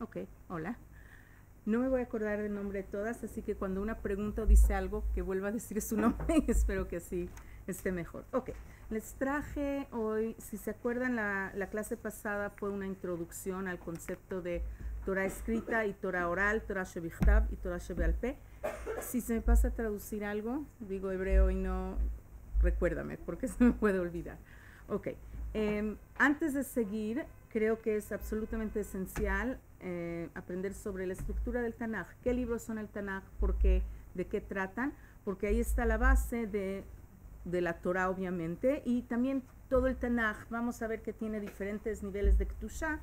Ok, hola. No me voy a acordar del nombre de todas, así que cuando una pregunta o dice algo, que vuelva a decir su nombre y espero que así esté mejor. Ok, les traje hoy, si se acuerdan, la clase pasada fue una introducción al concepto de Torah escrita y Torah oral, Torah shebichtav y Torah shebealpeh. Si se me pasa a traducir algo, digo hebreo y no, recuérdame, porque se me puede olvidar. Ok, antes de seguir, creo que es absolutamente esencial aprender sobre la estructura del Tanaj. ¿Qué libros son el Tanaj? ¿Por qué? ¿De qué tratan? Porque ahí está la base de la Torah, obviamente, y también todo el Tanaj. Vamos a ver que tiene diferentes niveles de Ketushá,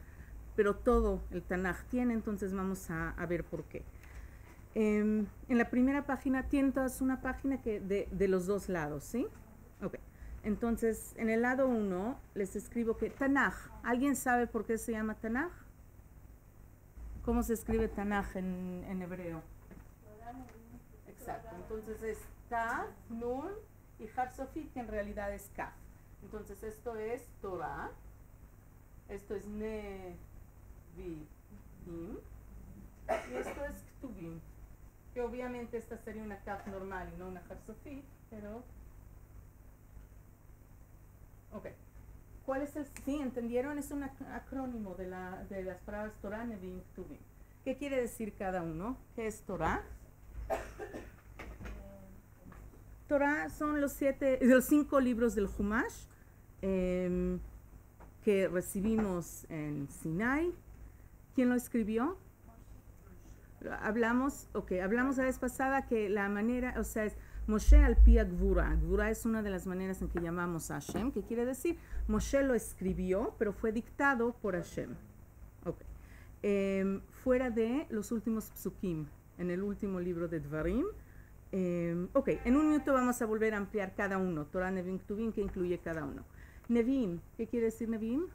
pero todo el Tanaj tiene, entonces vamos a ver por qué. En la primera página tienen todas una página que de los dos lados, ¿sí? Ok. Entonces, en el lado 1 les escribo que Tanaj. ¿Alguien sabe por qué se llama Tanaj? ¿Cómo se escribe Tanaj en hebreo? Exacto. Entonces es Tav, Nun y Haf Sofit, que en realidad es Kaf. Entonces esto es Torah, esto es Nevim y esto es Ktuvim. Que obviamente esta sería una Kaf normal y no una Haf Sofit, pero... Ok. ¿Cuál es el...? Sí, ¿entendieron? Es un acrónimo de las palabras Torah, Nevim, Ktuvim. ¿Qué quiere decir cada uno? ¿Qué es Torah? Torah son los 5 libros del Humash que recibimos en Sinai. ¿Quién lo escribió? Hablamos la vez pasada que la manera, o sea, es Moshe al pia Gvura. Gvura es una de las maneras en que llamamos a Hashem, que quiere decir, Moshe lo escribió, pero fue dictado por Hashem. Okay. Fuera de los últimos psukim, en el último libro de Dvarim. Ok, en un minuto vamos a volver a ampliar cada uno. Torah, Nevim, Ktuvim, que incluye cada uno. Nevim, ¿qué quiere decir Nevim?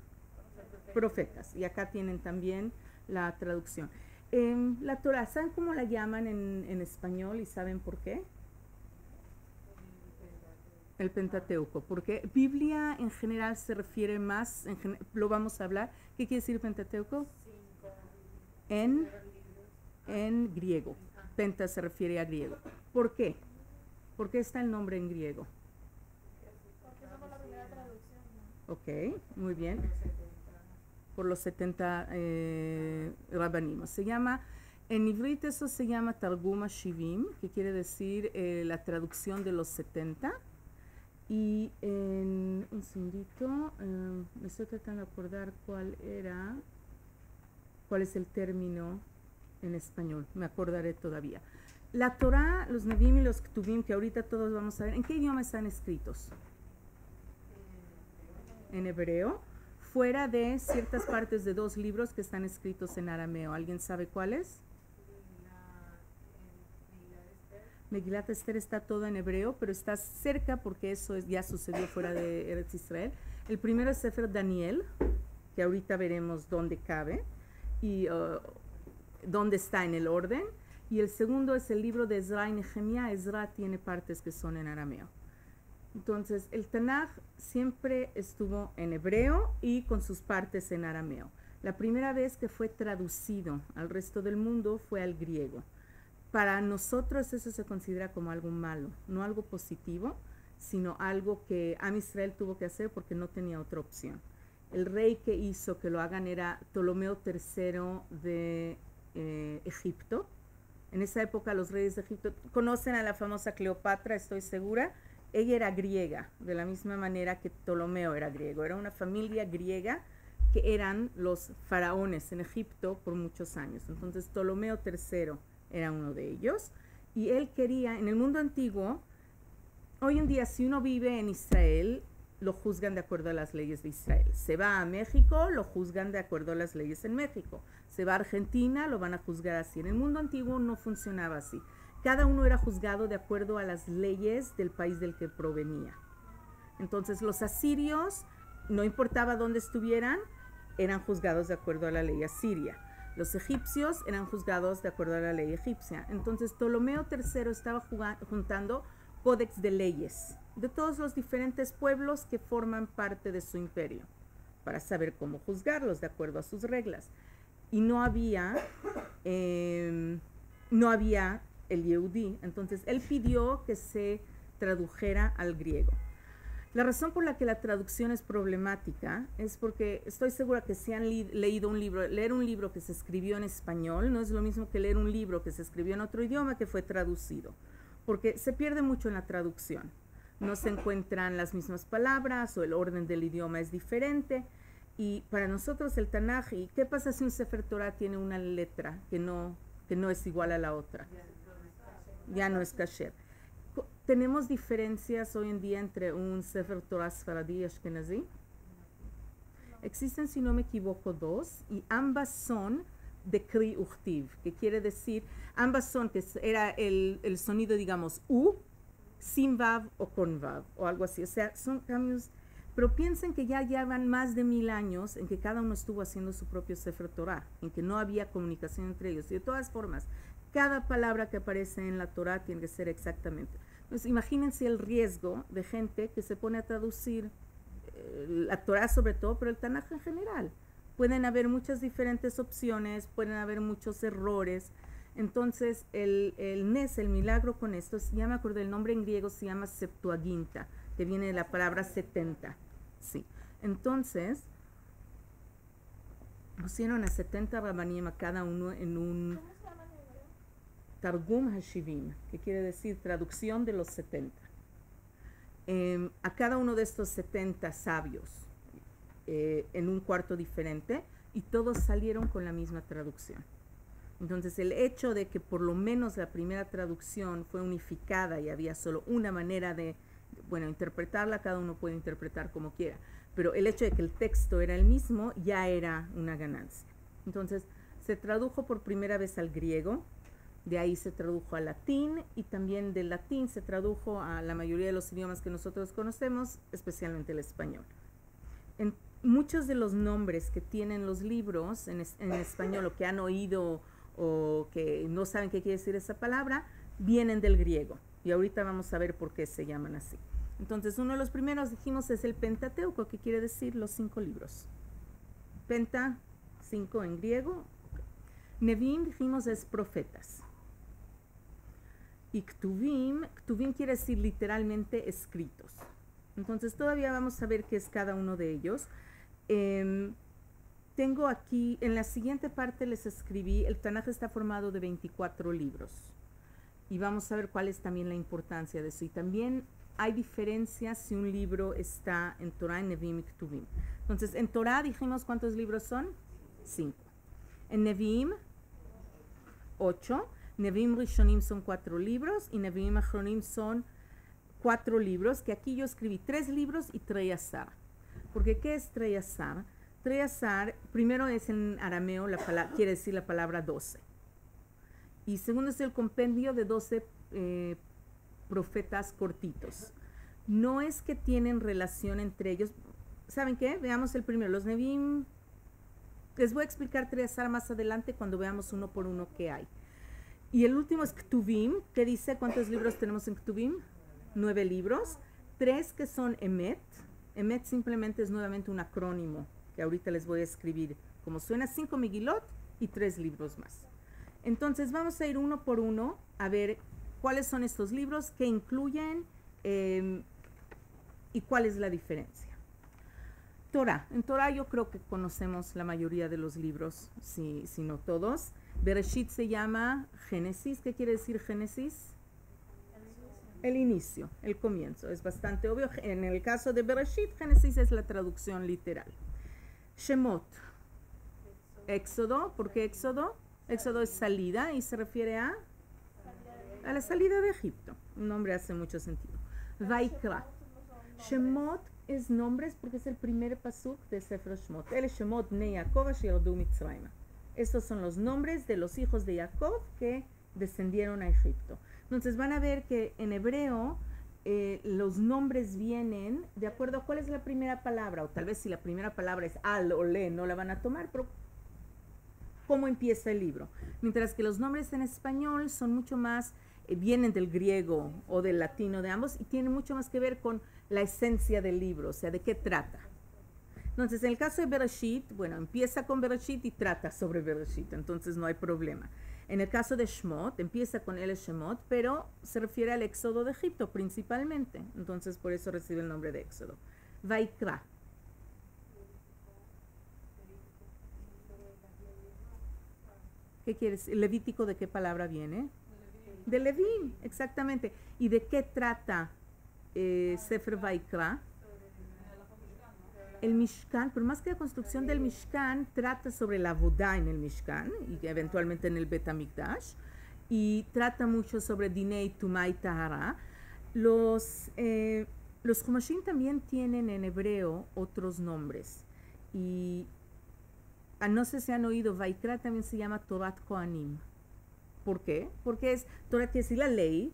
Profetas. Y acá tienen también la traducción. La Torah, ¿saben cómo la llaman en español y saben por qué? El Pentateuco, porque Biblia en general se refiere más, lo vamos a hablar. ¿Qué quiere decir Pentateuco? En griego. Penta se refiere a griego. ¿Por qué? ¿Por qué está el nombre en griego? Porque esa fue la primera traducción, ¿no? Ok, muy bien. Por los 70 rabanim. Se llama, en ivrit eso se llama Targum HaShivim, que quiere decir la traducción de los 70. Y en un segundito, me estoy tratando de acordar cuál es el término en español, me acordaré todavía. La Torah, los Nevim y los Ktuvim, que ahorita todos vamos a ver, ¿en qué idioma están escritos? En hebreo, fuera de ciertas partes de 2 libros que están escritos en arameo. ¿Alguien sabe cuáles? Megilat Esther está todo en hebreo, pero está cerca porque eso ya sucedió fuera de Eretz Israel. El primero es Sefer Daniel, que ahorita veremos dónde cabe y dónde está en el orden. Y el segundo es el libro de Ezra y Nehemia. Ezra tiene partes que son en arameo. Entonces, el Tanaj siempre estuvo en hebreo y con sus partes en arameo. La primera vez que fue traducido al resto del mundo fue al griego. Para nosotros eso se considera como algo malo, no algo positivo, sino algo que Am Israel tuvo que hacer porque no tenía otra opción. El rey que hizo que lo hagan era Ptolomeo III de Egipto. En esa época los reyes de Egipto, conocen a la famosa Cleopatra, estoy segura. Ella era griega, de la misma manera que Ptolomeo era griego. Era una familia griega que eran los faraones en Egipto por muchos años. Entonces Ptolomeo III era uno de ellos. Y él quería, en el mundo antiguo, hoy en día si uno vive en Israel, lo juzgan de acuerdo a las leyes de Israel. Se va a México, lo juzgan de acuerdo a las leyes en México. Se va a Argentina, lo van a juzgar así. En el mundo antiguo no funcionaba así. Cada uno era juzgado de acuerdo a las leyes del país del que provenía. Entonces los asirios, no importaba dónde estuvieran, eran juzgados de acuerdo a la ley asiria. Los egipcios eran juzgados de acuerdo a la ley egipcia. Entonces Ptolomeo III estaba juntando códex de leyes de todos los diferentes pueblos que forman parte de su imperio, para saber cómo juzgarlos de acuerdo a sus reglas. y no había el Yehudí. Entonces él pidió que se tradujera al griego. La razón por la que la traducción es problemática es porque estoy segura que si han leído un libro, leer un libro que se escribió en español no es lo mismo que leer un libro que se escribió en otro idioma que fue traducido, porque se pierde mucho en la traducción. No se encuentran las mismas palabras o el orden del idioma es diferente. Y para nosotros el Tanaj, ¿y qué pasa si un Sefer Torah tiene una letra que no es igual a la otra? Ya no es kasher. ¿Tenemos diferencias hoy en día entre un Sefer Torah Sfaradí y Ashkenazí? Existen, si no me equivoco, dos, y ambas son de Kri Uchtiv, que quiere decir, ambas son, que era el sonido, digamos, U, sin Vav o con Vav, o algo así. O sea, son cambios, pero piensen que ya llevan más de 1000 años en que cada uno estuvo haciendo su propio Sefer Torah, en que no había comunicación entre ellos. Y de todas formas, cada palabra que aparece en la Torah tiene que ser exactamente. Entonces, imagínense el riesgo de gente que se pone a traducir la Torah sobre todo, pero el Tanaj en general. Pueden haber muchas diferentes opciones, pueden haber muchos errores. Entonces, el Nes, el milagro con esto, ya me acordé, el nombre en griego se llama Septuaginta, que viene de la palabra 70. Sí. Entonces, pusieron a 70 Rabanim a cada uno en un Targum Hashivim, que quiere decir traducción de los 70. A cada uno de estos 70 sabios en un cuarto diferente, y todos salieron con la misma traducción. Entonces el hecho de que por lo menos la primera traducción fue unificada y había solo una manera de, bueno, interpretarla, cada uno puede interpretar como quiera, pero el hecho de que el texto era el mismo ya era una ganancia. Entonces se tradujo por primera vez al griego, de ahí se tradujo al latín, y también del latín se tradujo a la mayoría de los idiomas que nosotros conocemos, especialmente el español. En muchos de los nombres que tienen los libros en español, o que han oído o que no saben qué quiere decir esa palabra, vienen del griego, y ahorita vamos a ver por qué se llaman así. Entonces, uno de los primeros, dijimos, es el Pentateuco, que quiere decir los 5 libros. Penta, 5 en griego. Nevim, dijimos, es profetas. Y Ktuvim quiere decir literalmente escritos. Entonces todavía vamos a ver qué es cada uno de ellos. Tengo aquí, en la siguiente parte les escribí, el Tanaj está formado de 24 libros. Y vamos a ver cuál es también la importancia de eso. Y también hay diferencias si un libro está en Torah, en Nevim y Ktuvim. Entonces, en Torah dijimos cuántos libros son, 5. En Nevim, 8. Nevim Rishonim son 4 libros y Nevim Achronim son 4 libros, que aquí yo escribí 3 libros y Treyasar. Porque ¿qué es Treyasar? Treyasar, primero es en arameo, quiere decir la palabra 12. Y segundo es el compendio de 12 profetas cortitos. No es que tienen relación entre ellos. ¿Saben qué? Veamos el primero. Los Nevim, les voy a explicar Treyasar más adelante cuando veamos uno por uno qué hay. Y el último es Ktuvim, que dice cuántos libros tenemos en Ktuvim. 9 libros. 3 que son Emet. Emet simplemente es nuevamente un acrónimo que ahorita les voy a escribir. Como suena, 5 Megilot y 3 libros más. Entonces vamos a ir uno por uno a ver cuáles son estos libros, qué incluyen y cuál es la diferencia. Torah. En Torah yo creo que conocemos la mayoría de los libros, si no todos. Bereshit se llama Génesis. ¿Qué quiere decir Génesis? El inicio, el comienzo. Es bastante obvio. En el caso de Bereshit, Génesis es la traducción literal. Shemot, Éxodo. ¿Por qué Éxodo? Éxodo es salida y se refiere a la salida de Egipto. Un nombre hace mucho sentido. Vaikra. Shemot es nombres porque es el primer pasuk de Sefer Shemot. El Shemot ne Yaakov asher yardu Mitzrayma. Estos son los nombres de los hijos de Jacob que descendieron a Egipto. Entonces van a ver que en hebreo los nombres vienen de acuerdo a cuál es la primera palabra, o tal vez si la primera palabra es al o le, no la van a tomar, pero cómo empieza el libro. Mientras que los nombres en español son mucho más, vienen del griego o del latino de ambos y tienen mucho más que ver con la esencia del libro, o sea, de qué trata. Entonces, en el caso de Bereshit, bueno, empieza con Bereshit y trata sobre Bereshit, entonces no hay problema. En el caso de Shemot, empieza con el Shemot, pero se refiere al éxodo de Egipto principalmente, entonces por eso recibe el nombre de éxodo. Vaikra. ¿Qué quiere decir? ¿Levítico de qué palabra viene? De Levín, exactamente. ¿Y de qué trata Sefer Vaikra? El Mishkan, pero más que la construcción del Mishkan, trata sobre la Avodah en el Mishkan y eventualmente en el Bet HaMikdash, y trata mucho sobre Dinei Tumá y Tahara. Los Humashim también tienen en hebreo otros nombres, y no sé si han oído, Vaikra también se llama Torat Kohanim. ¿Por qué? Porque es, Torah quiere decir la ley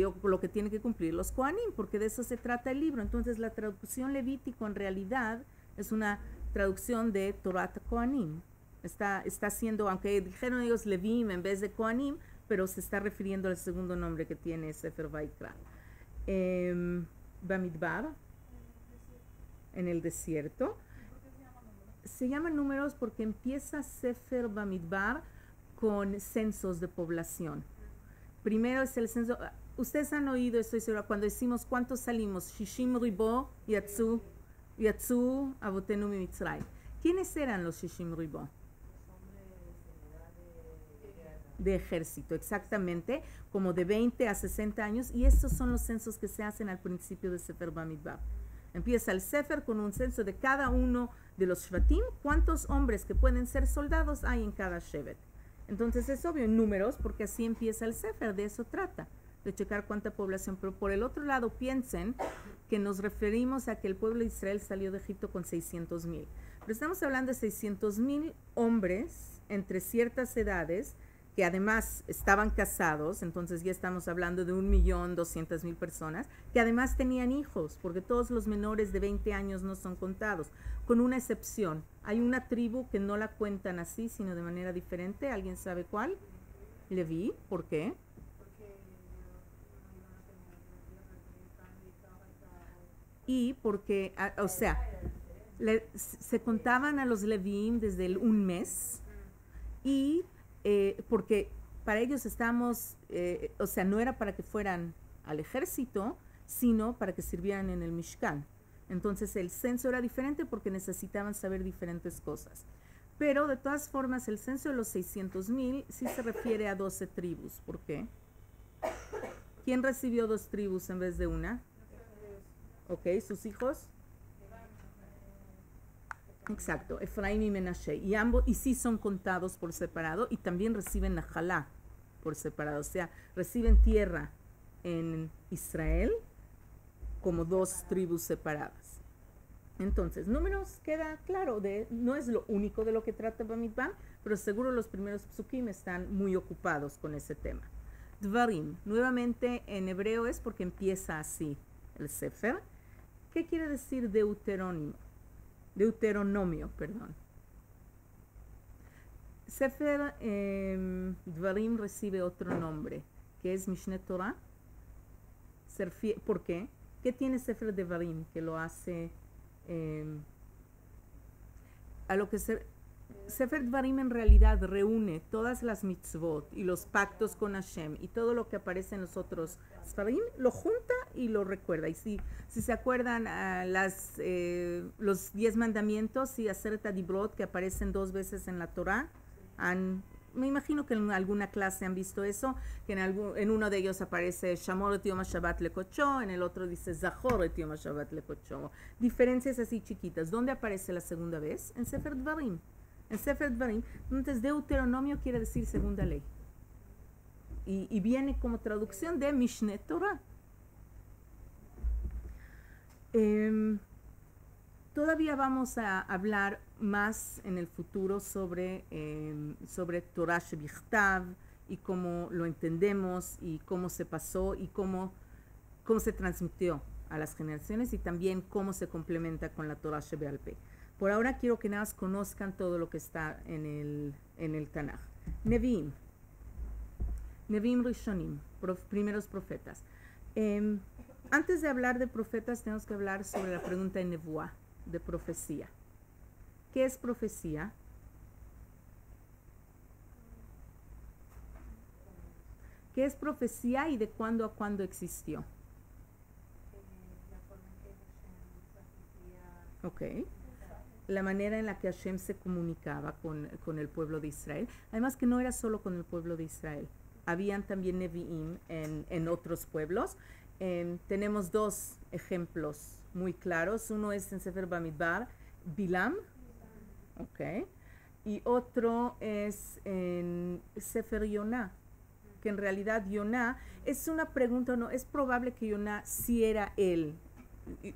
o lo que tiene que cumplir los Kohanim, porque de eso se trata el libro. Entonces la traducción levítico en realidad es una traducción de Torat Kohanim. Está haciendo, aunque dijeron ellos Levim en vez de Kohanim, pero se está refiriendo al segundo nombre que tiene Sefer Vaikra. Bamidbar, en el desierto. Se llaman números porque empieza Sefer Bamidbar con censos de población. Primero es el censo, ustedes han oído, estoy segura, cuando decimos cuántos salimos, Shishim Ribo, Yatsu, Abotenu Mitzray. ¿Quiénes eran los Shishim Ribo? De ejército, exactamente, como de 20 a 60 años, y estos son los censos que se hacen al principio de Sefer Bamidbar. Empieza el Sefer con un censo de cada uno de los Shvatim, cuántos hombres que pueden ser soldados hay en cada Shevet. Entonces es obvio en números, porque así empieza el Sefer, de eso trata, de checar cuánta población. Pero por el otro lado piensen que nos referimos a que el pueblo de Israel salió de Egipto con 600,000. Pero estamos hablando de 600,000 hombres entre ciertas edades, que además estaban casados, entonces ya estamos hablando de 1.200.000 personas, que además tenían hijos, porque todos los menores de 20 años no son contados, con una excepción. Hay una tribu que no la cuentan así, sino de manera diferente. ¿Alguien sabe cuál? Leví. ¿Por qué? Y porque, o sea, se contaban a los Levíim desde un mes, y porque para ellos estamos, o sea, no era para que fueran al ejército, sino para que sirvieran en el Mishkan. Entonces el censo era diferente porque necesitaban saber diferentes cosas. Pero de todas formas el censo de los 600,000 sí se refiere a 12 tribus. ¿Por qué? ¿Quién recibió 2 tribus en vez de una? Ok, ¿sus hijos? Exacto, Efraín y Menashe. Y ambos, y sí son contados por separado, y también reciben Najalá por separado. O sea, reciben tierra en Israel como 2 tribus separadas. Entonces, números queda claro, no es lo único de lo que trata Bamidbar, pero seguro los primeros psukim están muy ocupados con ese tema. Dvarim, nuevamente en hebreo es porque empieza así el Sefer. ¿Qué quiere decir Deuteronomio, perdón. Sefer Dvarim recibe otro nombre, que es Mishneh Torah. ¿Por qué? ¿Qué tiene Sefer Dvarim que lo hace a lo que Sefer Dvarim en realidad reúne todas las mitzvot y los pactos con Hashem y todo lo que aparece en los otros Sfarim, lo junta y lo recuerda. Y si se acuerdan los 10 mandamientos y Aseret Hadibrot que aparecen 2 veces en la Torah, me imagino que en alguna clase han visto eso, que en uno de ellos aparece Shamor et Yom HaShabbat lekocho, en el otro dice Zachor et Yom HaShabbat lekocho. Diferencias así chiquitas. ¿Dónde aparece la segunda vez? En Sefer Dvarim. En Sefer Dvarim. Entonces Deuteronomio quiere decir segunda ley. Y viene como traducción de Mishneh Torah. Todavía vamos a hablar más en el futuro sobre Torah Shebichtav y cómo lo entendemos y cómo se pasó y cómo se transmitió a las generaciones y también cómo se complementa con la Torah Shebe'al Peh. Por ahora quiero que nada más conozcan todo lo que está en el Tanaj. Nevi'im Rishonim, primeros profetas. Antes de hablar de profetas tenemos que hablar sobre la pregunta de Nevuah, de profecía. ¿Qué es profecía? ¿Qué es profecía y de cuándo a cuándo existió? Ok. La manera en la que Hashem se comunicaba con el pueblo de Israel. Además que no era solo con el pueblo de Israel. Habían también Nevi'im en otros pueblos. Tenemos dos ejemplos muy claros. Uno es en Sefer Bamidbar, Bilam. Ok. Y otro es en Sefer Yonah, que en realidad Yonah es una pregunta, no, es probable que Yonah sí era él.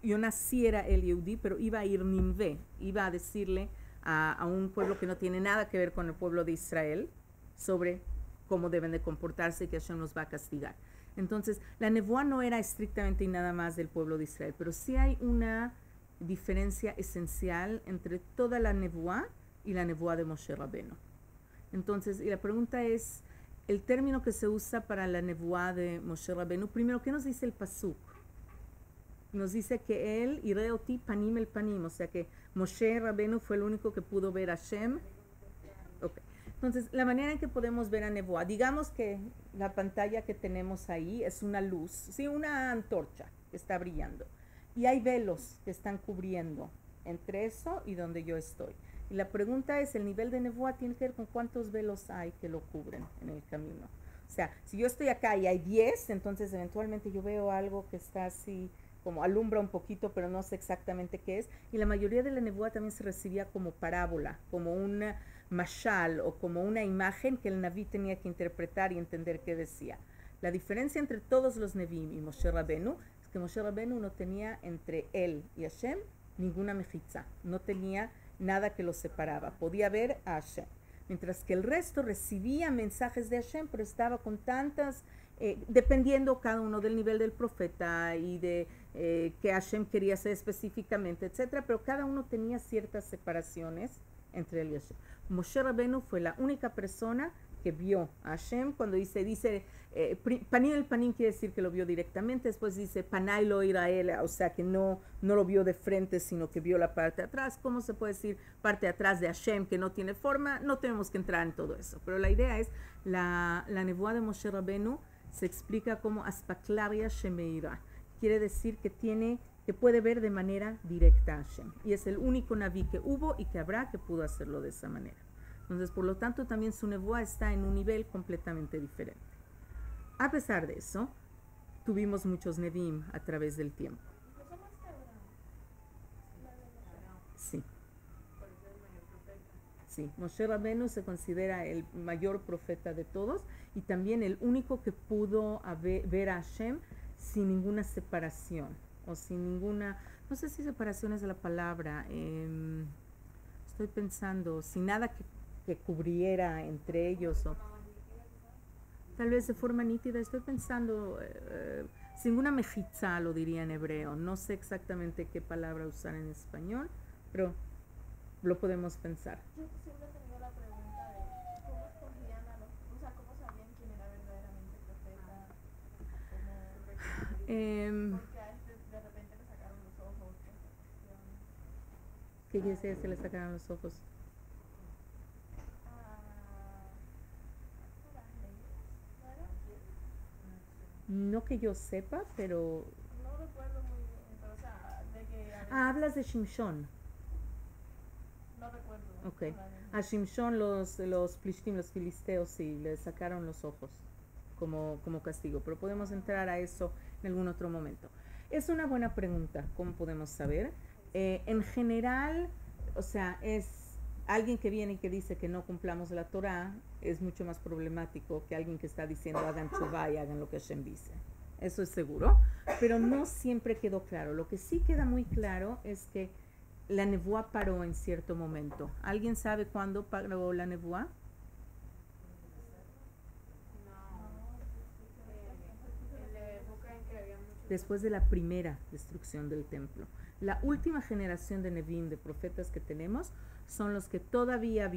Yonah sí era el Yehudí, pero iba a ir Ninvé, iba a decirle a un pueblo que no tiene nada que ver con el pueblo de Israel sobre cómo deben de comportarse y que Hashem los va a castigar. Entonces, la nevuá no era estrictamente y nada más del pueblo de Israel, pero sí hay una diferencia esencial entre toda la nevuá y la nevuá de Moshe Rabbeinu. Entonces, y la pregunta es, el término que se usa para la nevuá de Moshe Rabbeinu, primero, ¿qué nos dice el pasuk? Nos dice que él, Ireoti panim el panim, o sea que Moshe Rabbeinu fue el único que pudo ver a Hashem. Okay. Entonces, la manera en que podemos ver a nevuá, digamos que la pantalla que tenemos ahí es una luz, sí, una antorcha que está brillando, y hay velos que están cubriendo entre eso y donde yo estoy. Y la pregunta es, el nivel de nevuá tiene que ver con cuántos velos hay que lo cubren en el camino. O sea, si yo estoy acá y hay 10, entonces eventualmente yo veo algo que está así, como alumbra un poquito, pero no sé exactamente qué es. Y la mayoría de la nevuá también se recibía como parábola, como una mashal o como una imagen que el Naví tenía que interpretar y entender qué decía. La diferencia entre todos los Nevi'im y Moshe Rabbeinu es que Moshe Rabbeinu no tenía entre él y Hashem ninguna mejitza, no tenía nada que los separaba, podía ver a Hashem. Mientras que el resto recibía mensajes de Hashem, pero estaba con tantas, dependiendo cada uno del nivel del profeta y de que Hashem quería hacer específicamente, etcétera, pero cada uno tenía ciertas separaciones entre él y Hashem. Moshe Rabbeinu fue la única persona que vio a Hashem. Cuando dice panim el panim quiere decir que lo vio directamente, después dice panay lo Israel, o sea que no lo vio de frente, sino que vio la parte de atrás. ¿Cómo se puede decir parte de atrás de Hashem que no tiene forma? No tenemos que entrar en todo eso, pero la idea es, la nevuá de Moshe Rabbeinu se explica como aspaklaria shemeira, quiere decir que puede ver de manera directa a Hashem, y es el único naví que hubo y que habrá que pudo hacerlo de esa manera. Entonces, por lo tanto, también su nevuá está en un nivel completamente diferente. A pesar de eso, tuvimos muchos Nevi'im a través del tiempo. Sí. Sí, Moshe Rabbeinu se considera el mayor profeta de todos y también el único que pudo ver a Hashem sin ninguna separación o sin ninguna, no sé si separación es la palabra, estoy pensando, sin nada que cubriera entre ellos o tal vez de forma nítida, estoy pensando sin ninguna mejitza, lo diría en hebreo, no sé exactamente qué palabra usar en español, pero lo podemos pensar. Yo siempre he tenido la pregunta de cómo escogían a los, o sea, cómo sabían quién era verdaderamente profeta, porque a este de repente le sacaron los ojos. ¿Qué quiere decir que le sacaron los ojos? No que yo sepa, pero... No recuerdo muy bien, pero o sea, de que... hablas de Shimshon. No recuerdo. Ok. A Shimshon los plishtim, los filisteos, sí, le sacaron los ojos como castigo, pero podemos entrar a eso en algún otro momento. Es una buena pregunta, ¿cómo podemos saber? En general, o sea, es alguien que viene y que dice que no cumplamos la Torah, es mucho más problemático que alguien que está diciendo hagan chuvá y hagan lo que Hashem dice. Eso es seguro, pero no siempre quedó claro. Lo que sí queda muy claro es que la nevuá paró en cierto momento. ¿Alguien sabe cuándo paró la nevuá? Después de la primera destrucción del templo. La última generación de Nevi'im, de profetas que tenemos, son los que todavía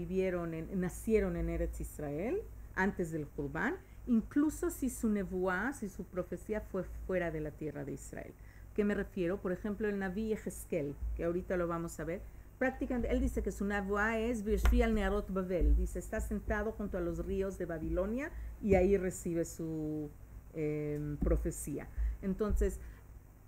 nacieron en Eretz Israel, antes del Jurban, incluso si su nevuá, si su profecía fue fuera de la tierra de Israel. ¿Qué me refiero? Por ejemplo, el Naví Yehezkel, que ahorita lo vamos a ver, prácticamente, él dice que su navua es Vishvi al Nearot Babel, dice, está sentado junto a los ríos de Babilonia y ahí recibe su profecía. Entonces,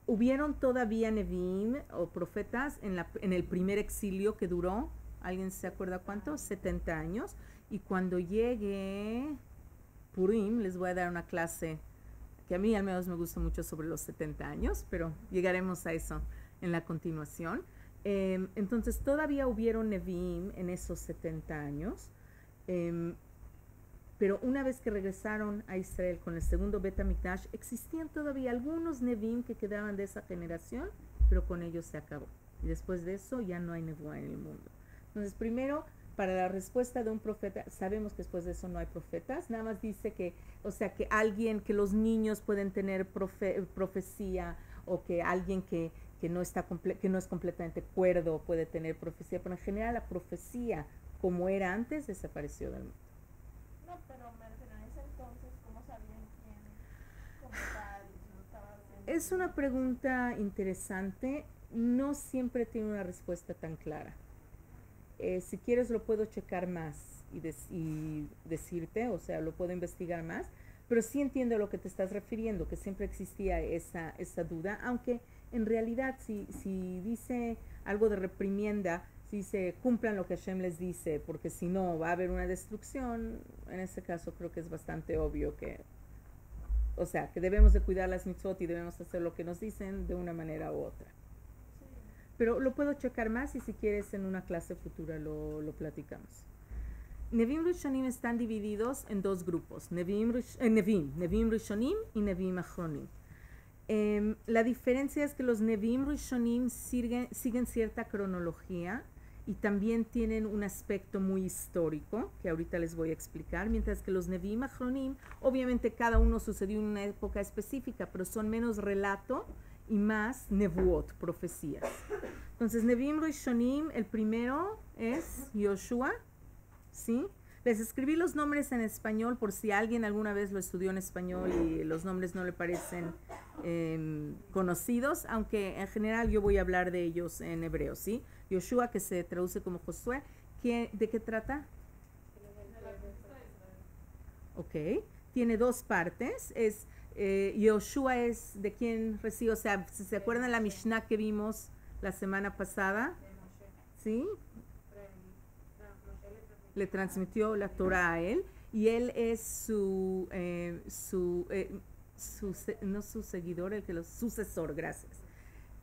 hubieron todavía Nevi'im o profetas en el primer exilio que duró, ¿alguien se acuerda cuánto? 70 años. Y cuando llegue Purim, les voy a dar una clase que a mí al menos me gusta mucho sobre los 70 años, pero llegaremos a eso en la continuación. Entonces todavía hubieron Nevi'im en esos 70 años, pero una vez que regresaron a Israel con el segundo Bet HaMikdash, existían todavía algunos Nevi'im que quedaban de esa generación, pero con ellos se acabó. Y después de eso ya no hay Nevuá en el mundo. Entonces primero, para la respuesta de un profeta, sabemos que después de eso no hay profetas, nada más dice que, o sea, que alguien, que los niños pueden tener profecía, o que alguien que no es completamente cuerdo puede tener profecía, pero en general la profecía, como era antes, desapareció del mundo. No, pero me refiero a ese entonces, ¿cómo sabían quién como tal lo estaba haciendo? Es una pregunta interesante, no siempre tiene una respuesta tan clara. Si quieres lo puedo checar más y decirte, o sea, lo puedo investigar más, pero sí entiendo a lo que te estás refiriendo, que siempre existía esa duda, aunque en realidad si dice algo de reprimienda, si se cumplan lo que Hashem les dice, porque si no va a haber una destrucción, en ese caso creo que es bastante obvio que, o sea, que debemos de cuidar las mitzvot y debemos hacer lo que nos dicen de una manera u otra. Pero lo puedo checar más y si quieres en una clase futura lo platicamos. Nevi'im Rishonim están divididos en dos grupos, Nevi'im Rishonim y Nevi'im Achronim. La diferencia es que los Nevi'im Rishonim siguen cierta cronología y también tienen un aspecto muy histórico, que ahorita les voy a explicar, mientras que los Nevi'im Achronim, obviamente cada uno sucedió en una época específica, pero son menos relato y más Nevuot, profecías. Entonces, Nevi'im Rishonim, el primero es Yoshua, ¿sí? Les escribí los nombres en español por si alguien alguna vez lo estudió en español y los nombres no le parecen conocidos, aunque en general yo voy a hablar de ellos en hebreo, ¿sí? Yoshua, que se traduce como Josué, ¿de qué trata? Ok, tiene dos partes, Yoshua es de quien recibe, o sea, si se acuerdan la Mishnah que vimos la semana pasada, ¿sí? Le transmitió la Torah a él y él es su sucesor, gracias.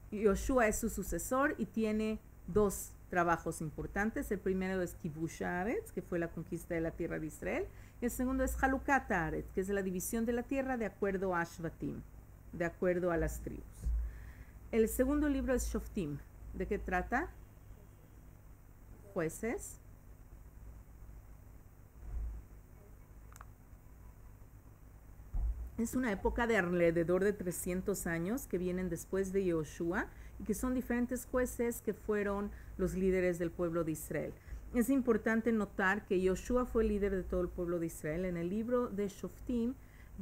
Yoshua es su sucesor y tiene dos trabajos importantes. El primero es Kibush Haaretz, que fue la conquista de la tierra de Israel, y el segundo es Halukat Haaretz, que es la división de la tierra de acuerdo a Shvatim, de acuerdo a las tribus. El segundo libro es Shoftim. ¿De qué trata? Jueces. Es una época de alrededor de 300 años que vienen después de Yoshua y que son diferentes jueces que fueron los líderes del pueblo de Israel. Es importante notar que Yoshua fue el líder de todo el pueblo de Israel. En el libro de Shoftim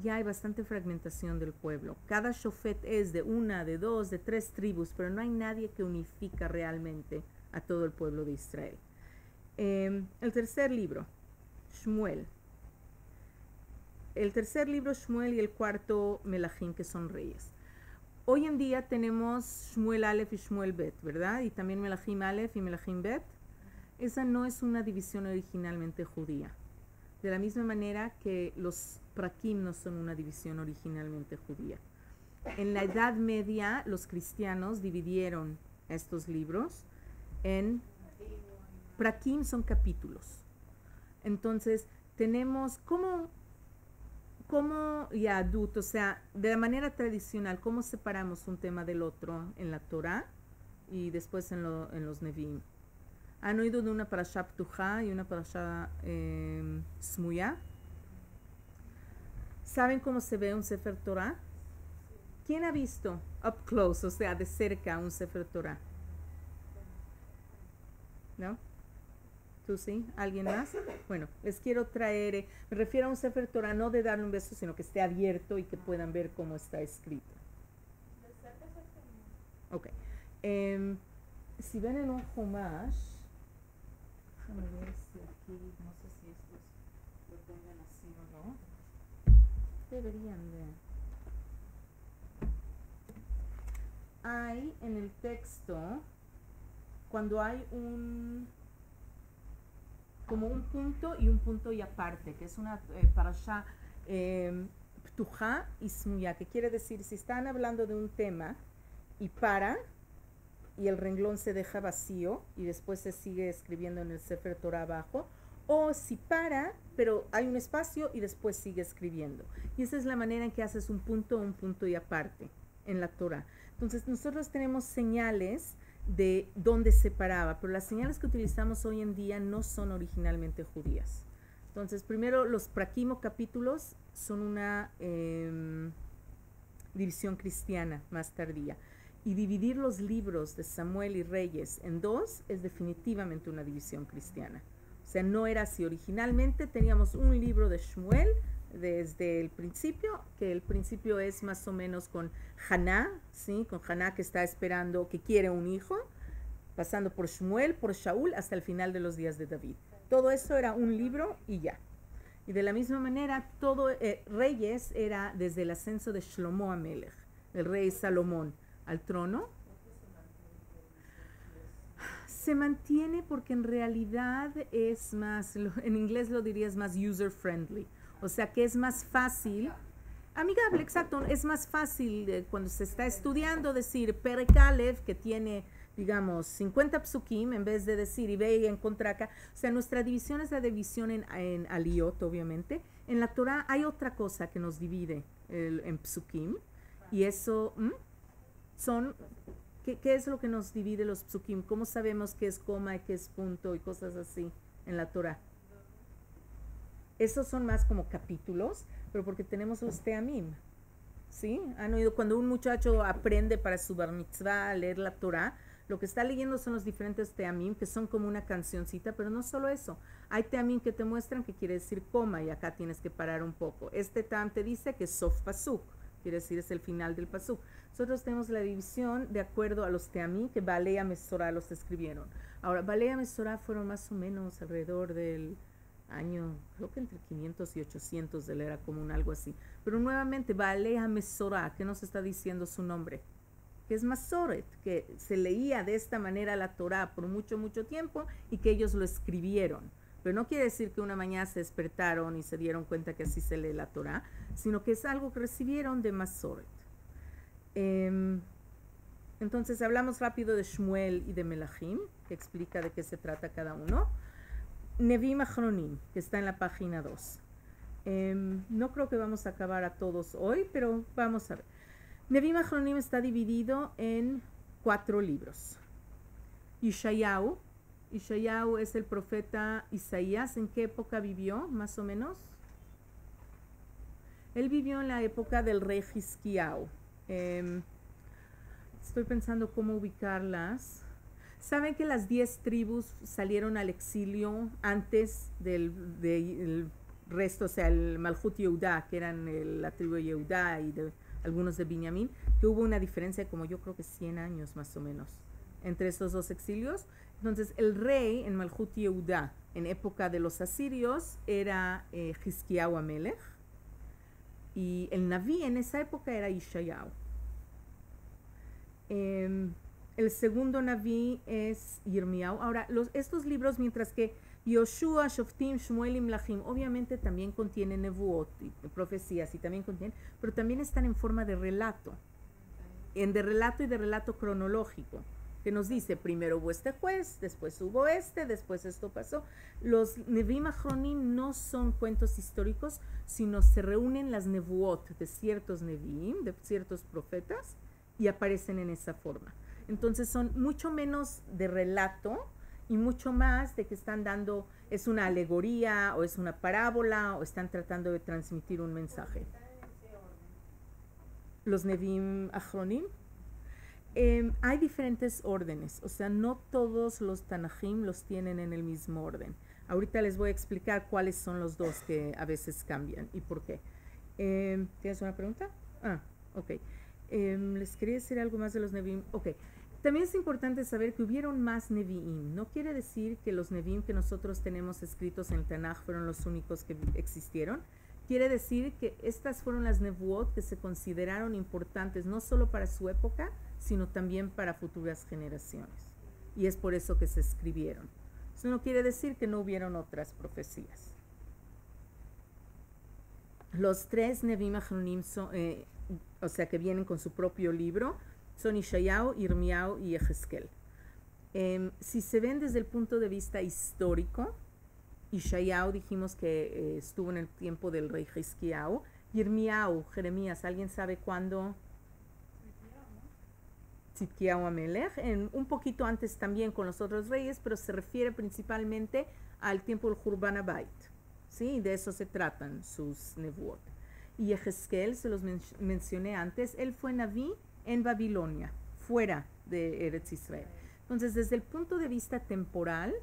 ya hay bastante fragmentación del pueblo. Cada shofet es de una, de dos, de tres tribus, pero no hay nadie que unifica realmente a todo el pueblo de Israel. El tercer libro, Shmuel. El tercer libro, Shmuel, y el cuarto, Melachim, que son reyes. Hoy en día tenemos Shmuel Aleph y Shmuel Bet, ¿verdad? Y también Melachim Aleph y Melachim Bet. Esa no es una división originalmente judía. De la misma manera que los Prakim no son una división originalmente judía. En la Edad Media, los cristianos dividieron estos libros en... Prakim son capítulos. Entonces, tenemos como Yahadut, o sea, de la manera tradicional, ¿cómo separamos un tema del otro en la Torah y después en los Nevi'im? ¿Han oído de una parashá Ptujá y una parashá Smuyá? ¿Saben cómo se ve un Sefer Torah? ¿Quién ha visto up close, o sea, de cerca, un Sefer Torah? ¿No? ¿Tú sí? ¿Alguien más? Bueno, les quiero traer, me refiero a un Sefer Torah, no de darle un beso, sino que esté abierto y que puedan ver cómo está escrito. Ok. si ven en un Humash, déjame ver si aquí, no sé si estos lo tengan así o no. Deberían de. Hay en el texto, cuando hay como un punto y un punto y aparte, que es una parashá ptujá y smuya, que quiere decir, si están hablando de un tema y para, y el renglón se deja vacío y después se sigue escribiendo en el Sefer Torah abajo, o si para, pero hay un espacio y después sigue escribiendo. Y esa es la manera en que haces un punto y aparte en la Torah. Entonces nosotros tenemos señales de dónde se paraba, pero las señales que utilizamos hoy en día no son originalmente judías. Entonces, primero, los prakim o capítulos son una división cristiana más tardía. Y dividir los libros de Samuel y Reyes en dos es definitivamente una división cristiana. O sea, no era así. Originalmente teníamos un libro de Shmuel desde el principio, que el principio es más o menos con Haná, ¿sí? Con Haná que está esperando, que quiere un hijo, pasando por Shmuel, por Shaul, hasta el final de los días de David. Todo eso era un libro y ya. Y de la misma manera, todo Reyes era desde el ascenso de Shlomo Amelech, el rey Salomón, al trono. Se mantiene porque en realidad es más, en inglés lo dirías más user friendly, o sea que es más fácil, amigable, exacto, es más fácil cuando se está estudiando decir Perek Aleph, que tiene, digamos, 50 psukim, en vez de decir y ve y encontra acá. O sea, nuestra división es la división en aliyot, obviamente. En la Torah hay otra cosa que nos divide en psukim, y eso son... ¿Qué es lo que nos divide los psukim? ¿Cómo sabemos qué es coma y qué es punto y cosas así en la Torah? Esos son más como capítulos, pero porque tenemos los teamim, ¿sí? Han oído cuando un muchacho aprende para su bar mitzvah a leer la Torah, lo que está leyendo son los diferentes teamim, que son como una cancioncita, pero no solo eso. Hay teamim que te muestran que quiere decir coma y acá tienes que parar un poco. Este tam te dice que es sof pasuk, quiere decir es el final del pasuk. Nosotros tenemos la división de acuerdo a los teamim que Balea Mesorá los escribieron. Ahora, Balea Mesorá fueron más o menos alrededor del año, creo que entre 500 y 800 de la era común, algo así. Pero nuevamente, Balea Mesorá, ¿qué nos está diciendo su nombre? Que es Masoret, que se leía de esta manera la Torah por mucho, mucho tiempo y que ellos lo escribieron. Pero no quiere decir que una mañana se despertaron y se dieron cuenta que así se lee la Torah, sino que es algo que recibieron de Masoret. Entonces hablamos rápido de Shmuel y de Melachim, que explica de qué se trata cada uno. Nevim Achronim, que está en la página 2. No creo que vamos a acabar a todos hoy, pero vamos a ver. Nevim Achronim está dividido en 4 libros. Yeshayahu es el profeta Isaías. ¿En qué época vivió, más o menos? Él vivió en la época del rey Hizkiyahu. Estoy pensando cómo ubicarlas. Saben que las 10 tribus salieron al exilio antes del resto, o sea, el Malhut Yehudá, que eran la tribu de Yehudá y de algunos de Binyamin, que hubo una diferencia de como yo creo que 100 años más o menos entre estos dos exilios. Entonces el rey en Malhut Yehudá, en época de los asirios, era Hizkiyahu Amelech, y el Naví en esa época era Yeshayahu. El segundo Naví es Yirmiyahu. Ahora, estos libros, mientras que Yoshua, Shoftim, Shmuel y Melachim obviamente también contienen nevuot, profecías, y también contienen, pero también están en forma de relato, de relato y de relato cronológico, que nos dice, primero hubo este juez, después hubo después esto pasó. Los Nevim Achronim no son cuentos históricos, sino se reúnen las nevuot de ciertos Nevim, de ciertos profetas, y aparecen en esa forma. Entonces son mucho menos de relato y mucho más de que están dando, es una alegoría o es una parábola o están tratando de transmitir un mensaje. Los Nevim Achronim. Hay diferentes órdenes, o sea, no todos los Tanajim los tienen en el mismo orden. Ahorita les voy a explicar cuáles son los dos que a veces cambian y por qué. ¿Tienes una pregunta? Ok. Les quería decir algo más de los Nevim. Ok. También es importante saber que hubieron más Nevi'im. No quiere decir que los Nevi'im que nosotros tenemos escritos en Tanaj fueron los únicos que existieron. Quiere decir que estas fueron las Nevuot que se consideraron importantes no solo para su época, sino también para futuras generaciones. Y es por eso que se escribieron. Eso no quiere decir que no hubieron otras profecías. Los tres Nevi'im Achronim son, o sea, que vienen con su propio libro, son Ishayahu, Irmiyahu y Yehezkel. Si se ven desde el punto de vista histórico, Ishayahu dijimos que estuvo en el tiempo del rey Hizkiyahu. Irmiyahu, Jeremías, ¿alguien sabe cuándo? Tzidkiyahu Amelech, un poquito antes también con los otros reyes, pero se refiere principalmente al tiempo del Hurban Abayit, ¿sí? De eso se tratan sus Nevuot. Y Yehezkel, se los mencioné antes, él fue Naví en Babilonia, fuera de Eretz Israel. Entonces, desde el punto de vista temporal,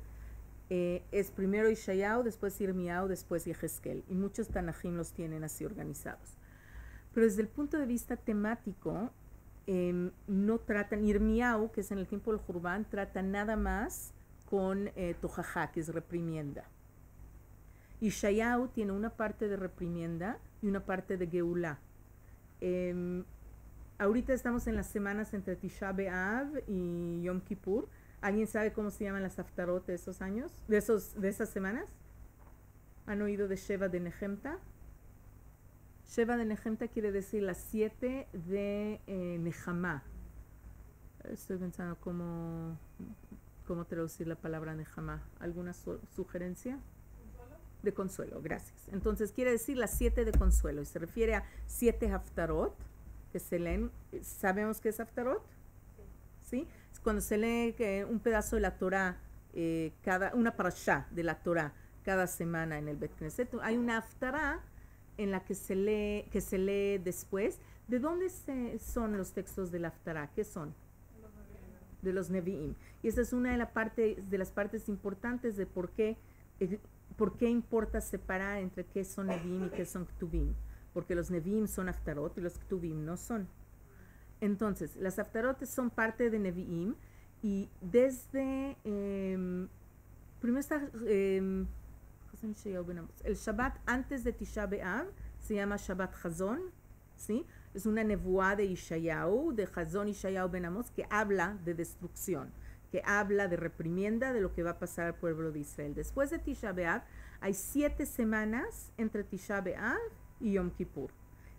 es primero Ishayahu, después Irmiyahu, después Yehezkel. Y muchos Tanajim los tienen así organizados. Pero desde el punto de vista temático, no tratan, Irmiyahu, que es en el tiempo del Hurban, trata nada más con Tojajá, que es reprimienda. Ishayahu tiene una parte de reprimienda y una parte de Geulá. Ahorita estamos en las semanas entre Tisha B'Av y Yom Kippur. ¿Alguien sabe cómo se llaman las haftarot de esos años? ¿De esas semanas? ¿Han oído de Sheva de Nehemta? Sheva de Nehemta quiere decir las 7 de Nehamá. Estoy pensando cómo traducir la palabra Nehamá. ¿Alguna sugerencia? ¿Consuelo? De consuelo, gracias. Entonces quiere decir las 7 de consuelo y se refiere a 7 haftarot que se leen. ¿Sabemos qué es haftarot? ¿Sí? Es cuando se lee un pedazo de la Torah, una parashá de la Torah cada semana en el Bet Knesset. Hay una haftará en la que se lee después. ¿De dónde son los textos de la haftará? ¿Qué son? De los Nevi'im. Y esa es una de las partes importantes de por qué importa separar entre qué son Nevi'im y qué son Ktuvim. Porque los Nevi'im son haftarot y los Ktuvim no son. Entonces, las haftarot son parte de Nevi'im y desde primero está el Shabbat antes de Tisha B'Av se llama Shabbat Chazon, ¿sí? Es una nevuá de Ishayahu, de Chazon Ishayahu ben Amos, que habla de destrucción, que habla de reprimienda de lo que va a pasar al pueblo de Israel. Después de Tisha B'Av hay 7 semanas entre Tisha B'Av y Yom Kippur.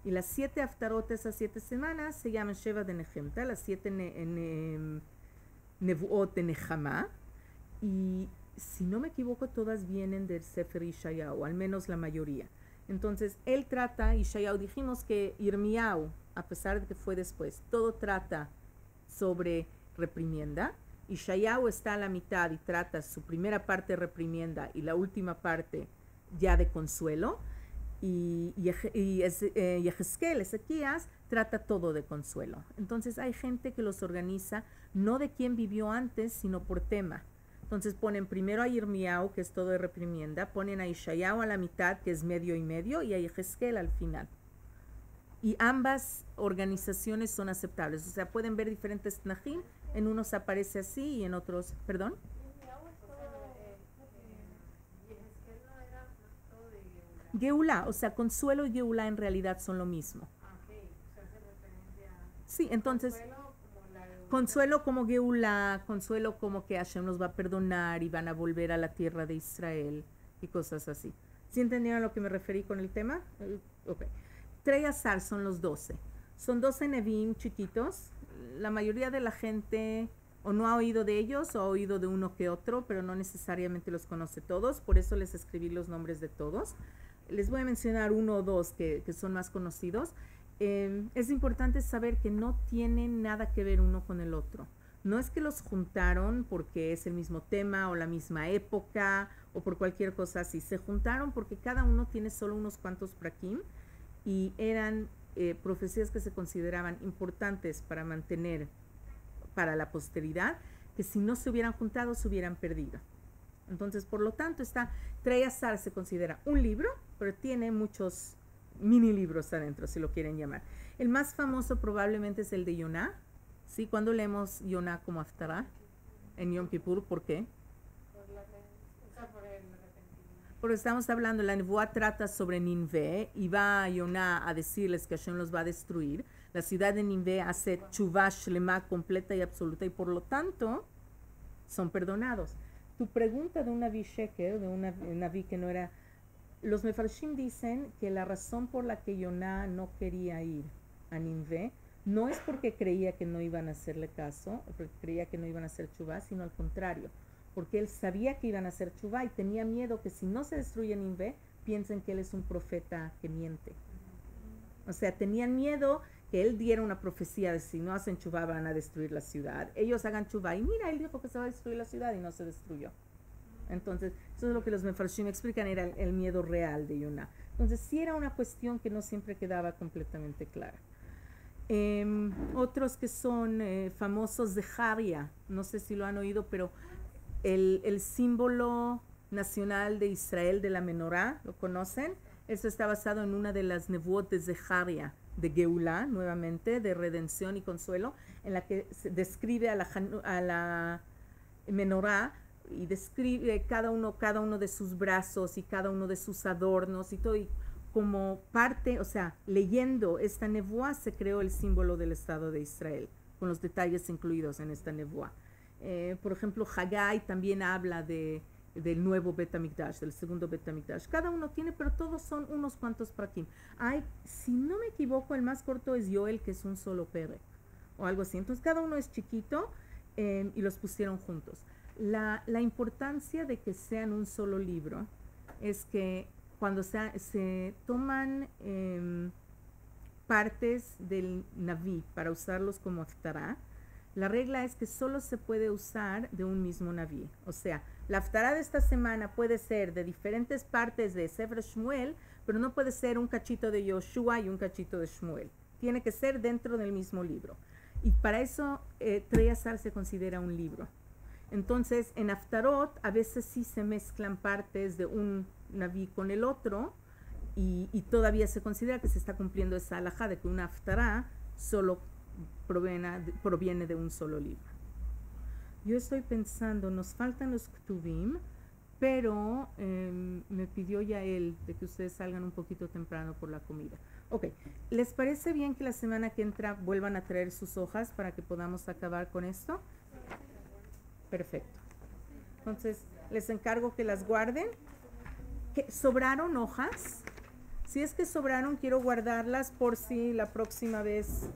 Y las 7 haftarot, esas 7 semanas, se llaman Sheva de Nehemta, las 7 nevuot de Nehamá. Y si no me equivoco, todas vienen del Sefer Ishayahu, al menos la mayoría. Entonces, él trata, Ishayahu, dijimos que Irmiyahu, a pesar de que fue después, todo trata sobre reprimienda. Ishayahu está a la mitad y trata su primera parte de reprimienda y la última parte ya de consuelo. Y Yehezkel, Ezequías, trata todo de consuelo. Entonces hay gente que los organiza no de quién vivió antes, sino por tema. Entonces ponen primero a Irmiyahu, que es todo de reprimienda, ponen a Ishayahu a la mitad, que es medio y medio, y a Yehezkel al final. Y ambas organizaciones son aceptables. O sea, pueden ver diferentes tnajim, en unos aparece así y en otros, ¿perdón? Geulá, o sea, consuelo y Geulá en realidad son lo mismo. Sí, entonces, consuelo como Geulá, consuelo como que Hashem los va a perdonar y van a volver a la tierra de Israel y cosas así. ¿Sí entendieron a lo que me referí con el tema? Ok. Trei Azar son los 12. Son 12 Nevi'im chiquitos. La mayoría de la gente o no ha oído de ellos o ha oído de uno que otro, pero no necesariamente los conoce todos. Por eso les escribí los nombres de todos. Les voy a mencionar 1 o 2 que son más conocidos. Es importante saber que no tienen nada que ver uno con el otro. No es que los juntaron porque es el mismo tema o la misma época o por cualquier cosa así. Se juntaron porque cada uno tiene solo unos cuantos prakim y eran profecías que se consideraban importantes para mantener para la posteridad, que si no se hubieran juntado se hubieran perdido. Entonces, por lo tanto, Trei Azar se considera un libro, pero tiene muchos mini libros adentro, si lo quieren llamar. El más famoso probablemente es el de Yoná, ¿Sí? ¿Cuándo leemos Yonah como Haftarah? En Yom Kippur, ¿por qué? Porque estamos hablando, la Nebuá trata sobre Ninvé y va a Yonah a decirles que Hashem los va a destruir. La ciudad de Ninvé hace tshuvah shlema completa y absoluta y por lo tanto son perdonados. Tu pregunta de un Naví Sheker, de un Naví que no era... Los Mefarshim dicen que la razón por la que Yonah no quería ir a Ninvé no es porque creía que no iban a hacerle caso, porque creía que no iban a hacer tshuvah, sino al contrario, porque él sabía que iban a hacer tshuvah y tenía miedo que si no se destruye Ninvé, piensen que él es un profeta que miente. O sea, tenían miedo que él diera una profecía de si no hacen tshuvah van a destruir la ciudad. Ellos hagan tshuvah y mira, él dijo que se va a destruir la ciudad y no se destruyó. Entonces, eso es lo que los Mefarshim explican, era el miedo real de Yonah. Entonces, sí era una cuestión que no siempre quedaba completamente clara. Otros que son famosos de Jaria, no sé si lo han oído, pero el símbolo nacional de Israel de la menorá, ¿lo conocen? Eso está basado en una de las nevuot de Zeharia, de Geulá, nuevamente, de redención y consuelo, en la que se describe a la menorá y describe cada uno de sus brazos y cada uno de sus adornos y todo, y como parte, o sea, leyendo esta nevuá se creó el símbolo del Estado de Israel, con los detalles incluidos en esta nevuá. Por ejemplo, Haggai también habla del nuevo Bet HaMikdash, del segundo Bet HaMikdash. Cada uno tiene, pero todos son unos cuantos prakim. Hay, si no me equivoco, el más corto es Yoel, que es un solo perek, o algo así. Entonces, cada uno es chiquito y los pusieron juntos. La importancia de que sean un solo libro es que cuando se toman partes del Naví para usarlos como Haftarah, la regla es que solo se puede usar de un mismo Naví. O sea, la Haftarah de esta semana puede ser de diferentes partes de Sefer Shmuel, pero no puede ser un cachito de Yoshua y un cachito de Shmuel. Tiene que ser dentro del mismo libro. Y para eso Treyasar se considera un libro. Entonces, en Haftarot a veces sí se mezclan partes de un Naví con el otro y todavía se considera que se está cumpliendo esa halajá de que una Haftarah solo proviene de un solo libro. Yo estoy pensando, nos faltan los Ktuvim, pero me pidió Yael de que ustedes salgan un poquito temprano por la comida. Ok, ¿les parece bien que la semana que entra vuelvan a traer sus hojas para que podamos acabar con esto? Perfecto. Entonces, les encargo que las guarden. ¿Sobraron hojas? Si es que sobraron, quiero guardarlas por si la próxima vez